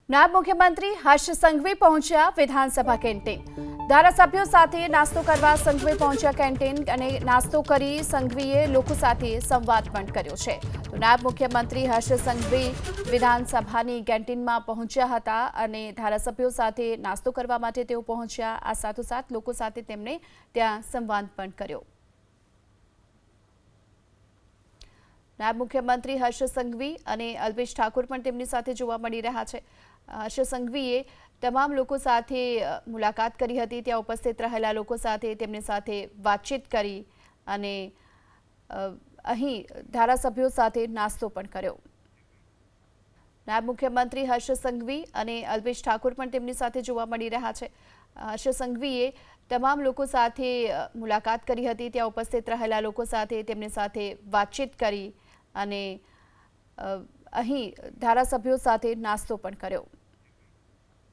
નાયબ મુખ્યમંત્રી હર્ષ સંઘવી પહોંચ્યા વિધાનસભા કેન્ટીન। ધારાસભ્યો સાથે નાસ્તો કરવા સંઘવી પહોંચ્યા કેન્ટીન અને નાસ્તો કરી સંઘવીએ લોકો સાથે સંવાદ પણ કર્યો છે। તો નાયબ મુખ્યમંત્રી હર્ષ સંઘવી વિધાનસભાની કેન્ટીનમાં પહોંચ્યા હતા અને ધારાસભ્યો સાથે નાસ્તો કરવા માટે તેઓ પહોંચ્યા। આ સાથોસાથ લોકો સાથે તેમણે ત્યાં સંવાદ પણ કર્યો। નાયબ મુખ્યમંત્રી હર્ષ સંઘવી અને અલ્પેશ ઠાકોર પણ તેમની સાથે જોવા મળી રહ્યા છે। હર્ષ સંઘવીએ તમામ લોકો સાથે મુલાકાત કરી હતી, ત્યાં ઉપસ્થિત રહેલા લોકો સાથે તેમની સાથે વાતચીત કરી અને અહીં ધારાસભ્યો સાથે નાસ્તો પણ કર્યો। નાયબ મુખ્યમંત્રી હર્ષ સંઘવી અને અલ્પેશ ઠાકોર પણ તેમની સાથે જોવા મળી રહ્યા છે। હર્ષ સંઘવીએ તમામ લોકો સાથે મુલાકાત કરી હતી, ત્યાં ઉપસ્થિત રહેલા લોકો સાથે તેમની સાથે વાતચીત કરી અને અહીં ધારાસભ્યો સાથે નાસ્તો પણ કર્યો।